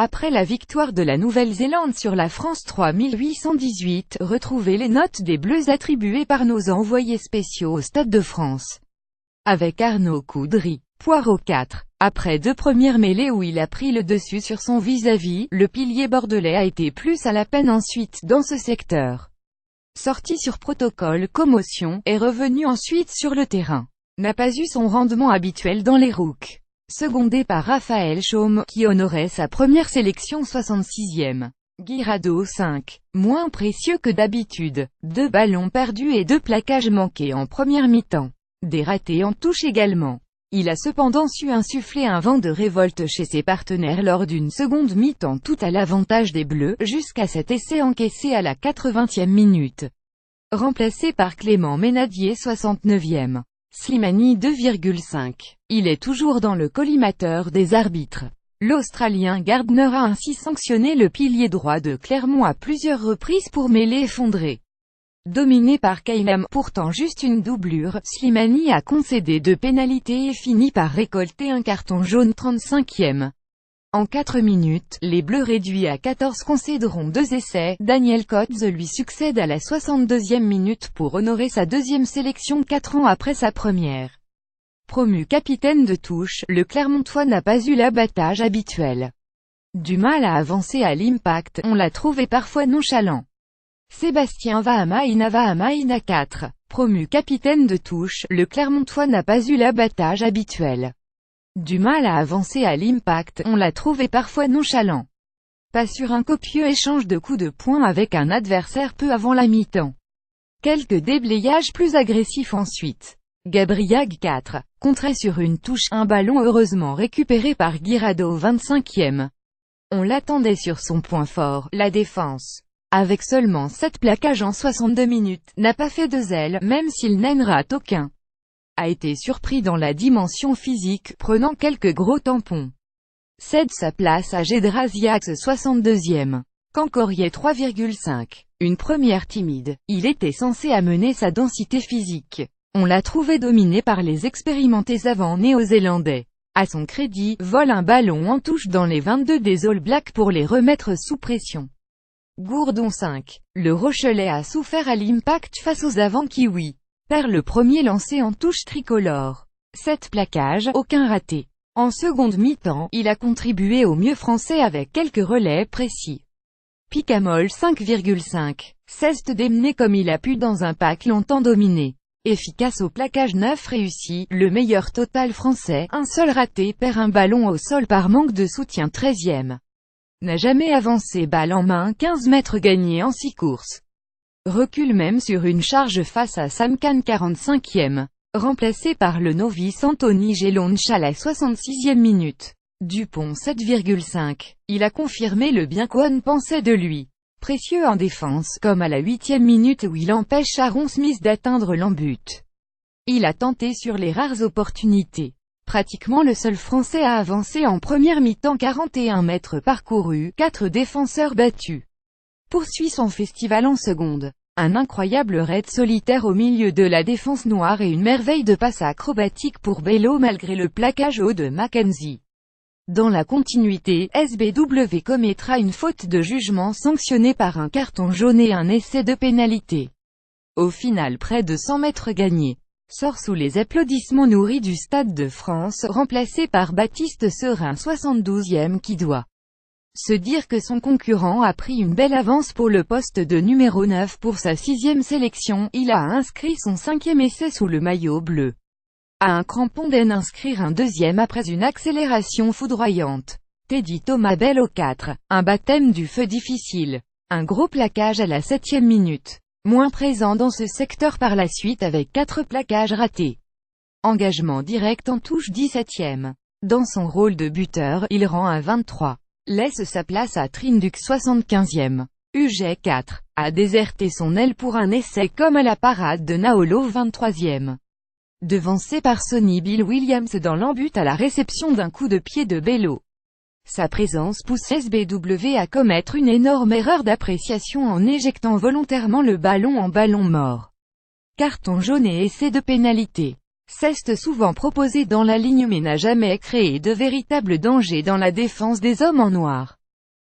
Après la victoire de la Nouvelle-Zélande sur la France 3818, retrouvez les notes des Bleus attribuées par nos envoyés spéciaux au Stade de France. Avec Arnaud Coudry, Poirot 4. Après 2 premières mêlées où il a pris le dessus sur son vis-à-vis, le pilier bordelais a été plus à la peine ensuite dans ce secteur. Sorti sur protocole commotion, est revenu ensuite sur le terrain. N'a pas eu son rendement habituel dans les rooks. Secondé par Raphaël Chaume, qui honorait sa première sélection 66e. Guirado 5. Moins précieux que d'habitude. 2 ballons perdus et 2 plaquages manqués en première mi-temps. Des ratés en touche également. Il a cependant su insuffler un vent de révolte chez ses partenaires lors d'une seconde mi-temps tout à l'avantage des Bleus, jusqu'à cet essai encaissé à la 80e minute. Remplacé par Clément Ménadier 69e. Slimani 2,5. Il est toujours dans le collimateur des arbitres. L'Australien Gardner a ainsi sanctionné le pilier droit de Clermont à plusieurs reprises pour mêlée effondrée. Dominé par Kainam, pourtant juste une doublure, Slimani a concédé 2 pénalités et fini par récolter un carton jaune 35e. En 4 minutes, les Bleus réduits à 14 concéderont 2 essais. Daniel Kotze lui succède à la 62e minute pour honorer sa 2e sélection 4 ans après sa première. Promu capitaine de touche, le Clermontois n'a pas eu l'abattage habituel. Du mal à avancer à l'Impact, on l'a trouvé parfois nonchalant. Sébastien Vahamaina 4. Promu capitaine de touche, le Clermontois n'a pas eu l'abattage habituel. Du mal à avancer à l'Impact, on l'a trouvé parfois nonchalant. Pas sur un copieux échange de coups de poing avec un adversaire peu avant la mi-temps. Quelques déblayages plus agressifs ensuite. Gabriag 4. Contré sur une touche, un ballon heureusement récupéré par Guirado 25e. On l'attendait sur son point fort, la défense. Avec seulement 7 plaquages en 62 minutes, n'a pas fait de zèle, même s'il n'en rate aucun. A été surpris dans la dimension physique, prenant quelques gros tampons. Cède sa place à Gédrasiax 62e. Cancorier 3,5. Une première timide. Il était censé amener sa densité physique. On l'a trouvé dominé par les expérimentés avants néo-zélandais. À son crédit, vole un ballon en touche dans les 22 des All Blacks pour les remettre sous pression. Gourdon 5. Le Rochelais a souffert à l'Impact face aux avants kiwis. Perd le premier lancé en touche tricolore. 7 plaquages, aucun raté. En seconde mi-temps, il a contribué au mieux français avec quelques relais précis. Picamol 5,5. Ceste démené comme il a pu dans un pack longtemps dominé. Efficace au plaquage 9 réussi, le meilleur total français, un seul raté, perd un ballon au sol par manque de soutien 13e. N'a jamais avancé balle en main 15 mètres gagnés en 6 courses. Recule même sur une charge face à Samkan 45e. Remplacé par le novice Anthony Geloncha à la 66e minute. Dupont 7,5. Il a confirmé le bien qu'on pensait de lui. Précieux en défense, comme à la 8e minute où il empêche Aaron Smith d'atteindre l'en-but. Il a tenté sur les rares opportunités. Pratiquement le seul Français à avancer en première mi-temps 41 mètres parcourus, 4 défenseurs battus. Poursuit son festival en seconde. Un incroyable raid solitaire au milieu de la défense noire et une merveille de passe acrobatique pour Bello malgré le plaquage haut de Mackenzie. Dans la continuité, SBW commettra une faute de jugement sanctionnée par un carton jaune et un essai de pénalité. Au final près de 100 mètres gagnés. Sort sous les applaudissements nourris du Stade de France, remplacé par Baptiste Serin 72e qui doit se dire que son concurrent a pris une belle avance pour le poste de numéro 9 pour sa 6e sélection. Il a inscrit son 5e essai sous le maillot bleu. A un crampon d'en inscrire un 2e après une accélération foudroyante. Teddy Thomas Bello 4. Un baptême du feu difficile. Un gros plaquage à la 7e minute. Moins présent dans ce secteur par la suite avec 4 plaquages ratés. Engagement direct en touche 17e. Dans son rôle de buteur, il rend un 23. Laisse sa place à Trinduc 75e. Uget 4. A déserté son aile pour un essai comme à la parade de Naolo 23e. Devancé par Sonny Bill Williams dans l'en-but à la réception d'un coup de pied de Bello. Sa présence pousse SBW à commettre une énorme erreur d'appréciation en éjectant volontairement le ballon en ballon mort. Carton jaune et essai de pénalité. Ceste souvent proposé dans la ligne mais n'a jamais créé de véritable danger dans la défense des hommes en noir.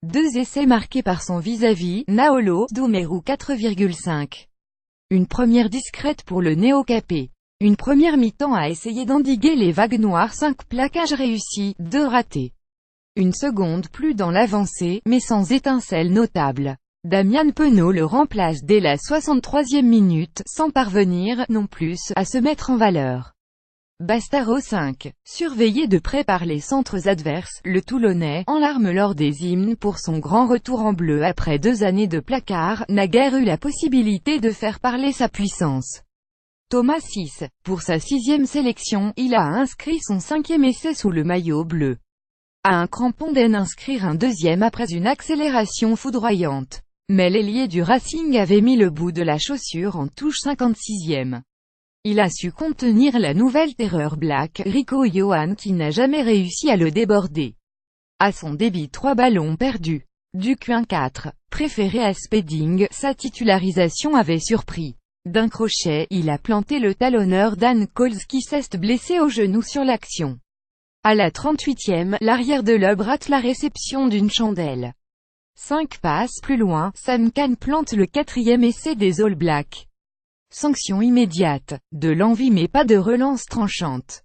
2 essais marqués par son vis-à-vis, Naolo Doumerou 4,5. Une première discrète pour le néo-capé. Une première mi-temps à essayer d'endiguer les vagues noires, 5 plaquages réussis, 2 ratés. Une seconde plus dans l'avancée, mais sans étincelle notable. Damian Penaud le remplace dès la 63e minute, sans parvenir, non plus, à se mettre en valeur. Bastaro 5. Surveillé de près par les centres adverses, le Toulonnais, en larmes lors des hymnes pour son grand retour en bleu après 2 années de placard, n'a guère eu la possibilité de faire parler sa puissance. Thomas 6. Pour sa 6e sélection, il a inscrit son 5e essai sous le maillot bleu. À un crampon d'inscrire un deuxième après une accélération foudroyante. Mais l'ailier du Racing avait mis le bout de la chaussure en touche 56e. Il a su contenir la nouvelle terreur Black, Rico Johan qui n'a jamais réussi à le déborder. À son débit 3 ballons perdus. Ducuin 4. Préféré à Spedding, sa titularisation avait surpris. D'un crochet, il a planté le talonneur Dan Coles qui s'est blessé au genou sur l'action. À la 38e, l'arrière de l'Ub rate la réception d'une chandelle. 5 passes plus loin, Sam Khan plante le 4e essai des All Blacks. Sanction immédiate. De l'envie mais pas de relance tranchante.